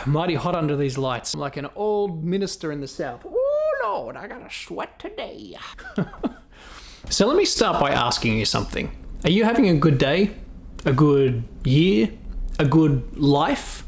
mighty hot under these lights. I'm like an old minister in the South. Oh Lord, I gotta sweat today. So let me start by asking you something. Are you having a good day? A good year? A good life?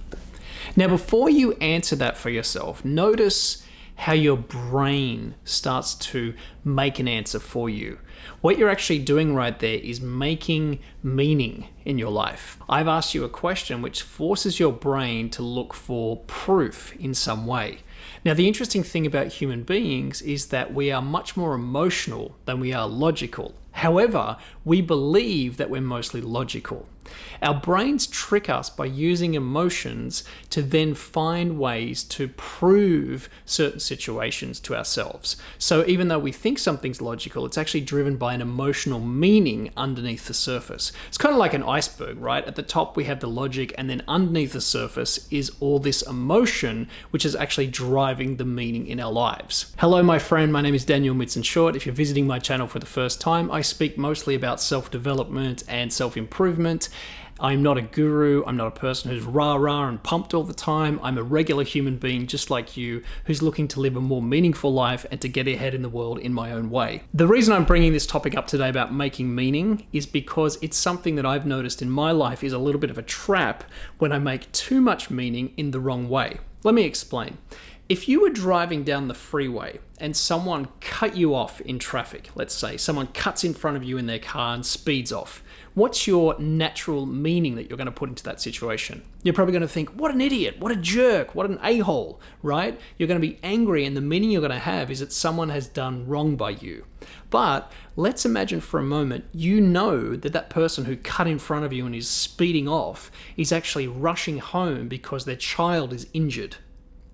Now, before you answer that for yourself, notice how your brain starts to make an answer for you. What you're actually doing right there is making meaning in your life. I've asked you a question which forces your brain to look for proof in some way. Now, the interesting thing about human beings is that we are much more emotional than we are logical. However, we believe that we're mostly logical. Our brains trick us by using emotions to then find ways to prove certain situations to ourselves. So even though we think something's logical, it's actually driven by an emotional meaning underneath the surface. It's kind of like an iceberg, right? At the top we have the logic, and then underneath the surface is all this emotion, which is actually driving the meaning in our lives. Hello, my friend. My name is Daniel Midson-Short. If you're visiting my channel for the first time, I speak mostly about self-development and self-improvement. I'm not a guru. I'm not a person who's rah-rah and pumped all the time. I'm a regular human being just like you who's looking to live a more meaningful life and to get ahead in the world in my own way. The reason I'm bringing this topic up today about making meaning is because it's something that I've noticed in my life is a little bit of a trap when I make too much meaning in the wrong way. Let me explain. If you were driving down the freeway and someone cut you off in traffic, let's say someone cuts in front of you in their car and speeds off, what's your natural meaning that you're going to put into that situation? You're probably going to think, what an idiot, what a jerk, what an a-hole, right? You're going to be angry, and the meaning you're going to have is that someone has done wrong by you. But let's imagine for a moment, you know that that person who cut in front of you and is speeding off is actually rushing home because their child is injured.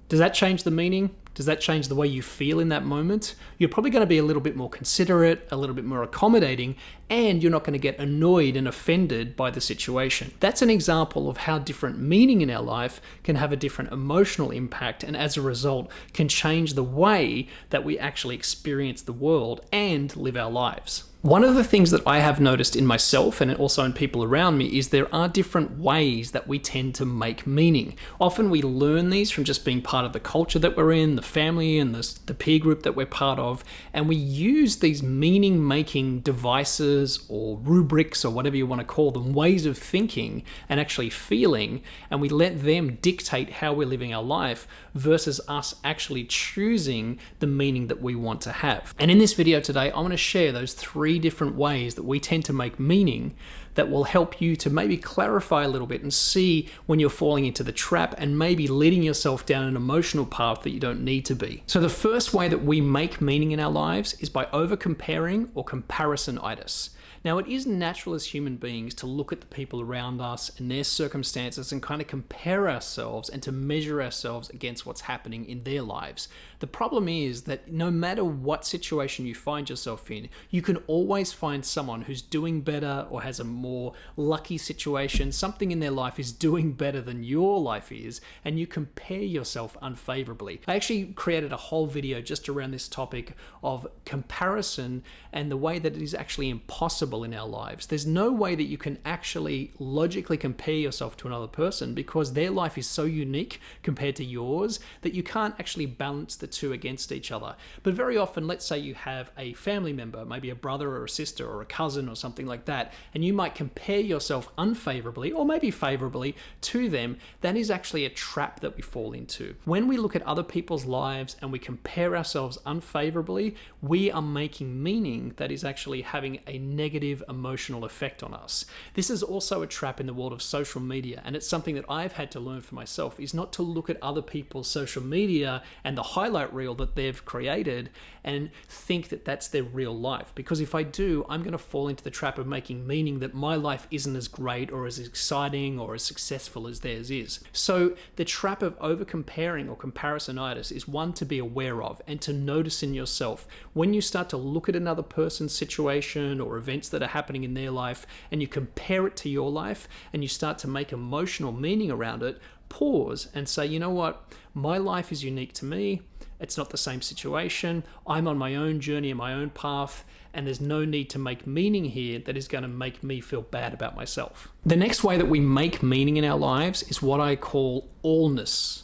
Does that change the meaning? Does that change the way you feel in that moment? You're probably going to be a little bit more considerate, a little bit more accommodating, and you're not going to get annoyed and offended by the situation. That's an example of how different meaning in our life can have a different emotional impact, and as a result can change the way that we actually experience the world and live our lives. One of the things that I have noticed in myself and also in people around me is there are different ways that we tend to make meaning. Often we learn these from just being part of the culture that we're in, the family and the peer group that we're part of, and we use these meaning-making devices or rubrics or whatever you want to call them, ways of thinking and actually feeling, and we let them dictate how we're living our life versus us actually choosing the meaning that we want to have. And in this video today, I want to share those three different ways that we tend to make meaning that will help you to maybe clarify a little bit and see when you're falling into the trap and maybe leading yourself down an emotional path that you don't need to be. So the first way that we make meaning in our lives is by overcomparing or comparisonitis. Now, it is natural as human beings to look at the people around us and their circumstances and kind of compare ourselves and to measure ourselves against what's happening in their lives. The problem is that no matter what situation you find yourself in, you can always find someone who's doing better or has a more lucky situation. Something in their life is doing better than your life is, and you compare yourself unfavorably. I actually created a whole video just around this topic of comparison and the way that it is actually impossible in our lives. There's no way that you can actually logically compare yourself to another person because their life is so unique compared to yours that you can't actually balance the two against each other. But very often, let's say you have a family member, maybe a brother or a sister or a cousin or something like that, and you might compare yourself unfavorably or maybe favorably to them. That is actually a trap that we fall into. When we look at other people's lives and we compare ourselves unfavorably, we are making meaning that is actually having a negative emotional effect on us. This is also a trap in the world of social media, and it's something that I've had to learn for myself, is not to look at other people's social media and the highlight reel that they've created and think that that's their real life. Because if I do, I'm going to fall into the trap of making meaning that my life isn't as great or as exciting or as successful as theirs is. So the trap of overcomparing or comparisonitis is one to be aware of and to notice in yourself. When you start to look at another person's situation or events that are happening in their life and you compare it to your life and you start to make emotional meaning around it, pause and say, you know what? My life is unique to me. It's not the same situation. I'm on my own journey and my own path, and there's no need to make meaning here that is going to make me feel bad about myself. The next way that we make meaning in our lives is what I call allness.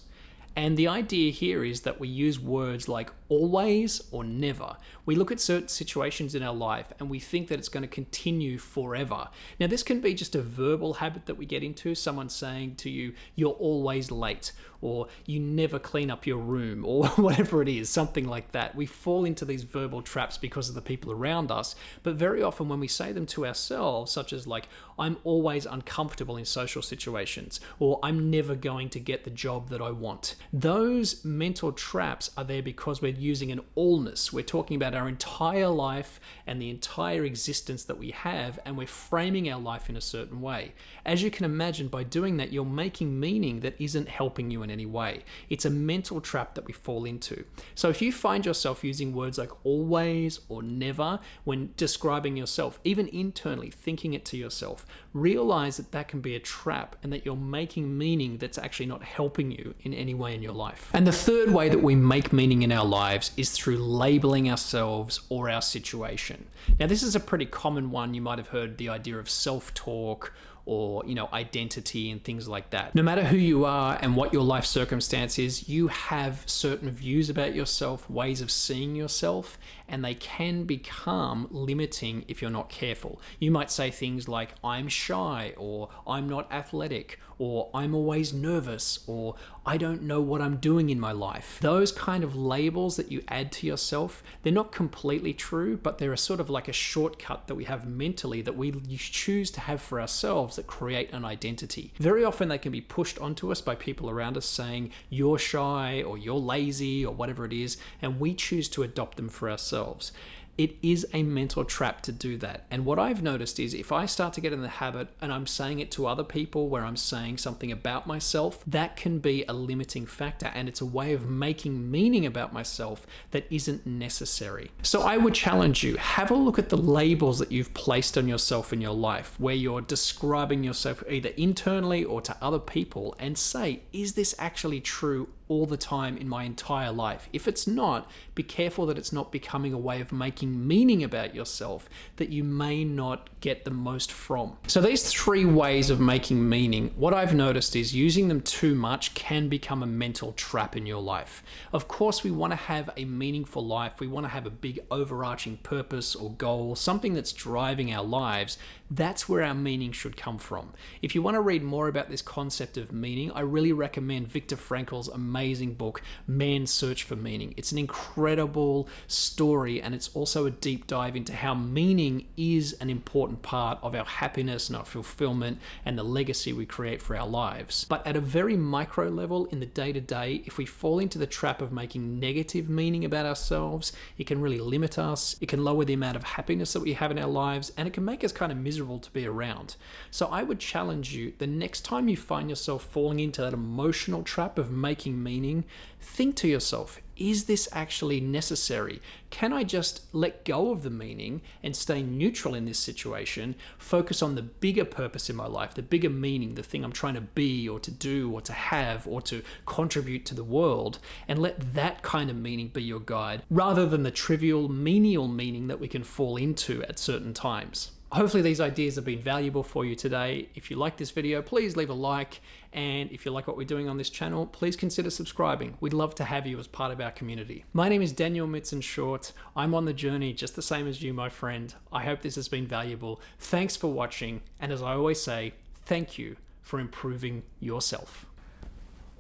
And the idea here is that we use words like always or never. We look at certain situations in our life and we think that it's going to continue forever. Now, this can be just a verbal habit that we get into, someone saying to you, you're always late, or you never clean up your room, or whatever it is, something like that. We fall into these verbal traps because of the people around us, but very often when we say them to ourselves, such as like, I'm always uncomfortable in social situations, or I'm never going to get the job that I want. Those mental traps are there because we're using an allness. We're talking about our entire life and the entire existence that we have, and we're framing our life in a certain way. As you can imagine, by doing that, you're making meaning that isn't helping you in any way. It's a mental trap that we fall into. So if you find yourself using words like always or never when describing yourself, even internally thinking it to yourself, realize that that can be a trap and that you're making meaning that's actually not helping you in any way in your life. And the third way that we make meaning in our lives is through labeling ourselves or our situation. Now, this is a pretty common one. You might have heard the idea of self-talk or, identity and things like that. No matter who you are and what your life circumstance is, you have certain views about yourself, ways of seeing yourself, and they can become limiting if you're not careful. You might say things like, I'm shy, or I'm not athletic, or I'm always nervous, or I don't know what I'm doing in my life. Those kind of labels that you add to yourself, they're not completely true, but they're a sort of like a shortcut that we have mentally that we choose to have for ourselves that create an identity. Very often they can be pushed onto us by people around us saying, you're shy, or you're lazy, or whatever it is, and we choose to adopt them for ourselves. It is a mental trap to do that. And what I've noticed is if I start to get in the habit and I'm saying it to other people where I'm saying something about myself, that can be a limiting factor, and it's a way of making meaning about myself that isn't necessary. So I would challenge you, have a look at the labels that you've placed on yourself in your life where you're describing yourself either internally or to other people, and say, is this actually true all the time in my entire life? If it's not, be careful that it's not becoming a way of making meaning about yourself that you may not get the most from. So these three ways of making meaning, what I've noticed is using them too much can become a mental trap in your life. Of course, we want to have a meaningful life. We want to have a big overarching purpose or goal, something that's driving our lives. That's where our meaning should come from. If you want to read more about this concept of meaning, I really recommend Viktor Frankl's amazing book, Man's Search for Meaning. It's an incredible story, and it's also a deep dive into how meaning is an important part of our happiness and our fulfillment and the legacy we create for our lives. But at a very micro level, in the day-to-day, if we fall into the trap of making negative meaning about ourselves, it can really limit us, it can lower the amount of happiness that we have in our lives, and it can make us kind of miserable to be around. So I would challenge you, the next time you find yourself falling into that emotional trap of making meaning, think to yourself, is this actually necessary? Can I just let go of the meaning and stay neutral in this situation, focus on the bigger purpose in my life, the bigger meaning, the thing I'm trying to be or to do or to have or to contribute to the world, and let that kind of meaning be your guide, rather than the trivial menial meaning that we can fall into at certain times. Hopefully these ideas have been valuable for you today. If you like this video, please leave a like. And if you like what we're doing on this channel, please consider subscribing. We'd love to have you as part of our community. My name is Daniel Midson-Short. I'm on the journey just the same as you, my friend. I hope this has been valuable. Thanks for watching. And as I always say, thank you for improving yourself.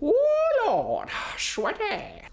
Oh Lord, sweaty.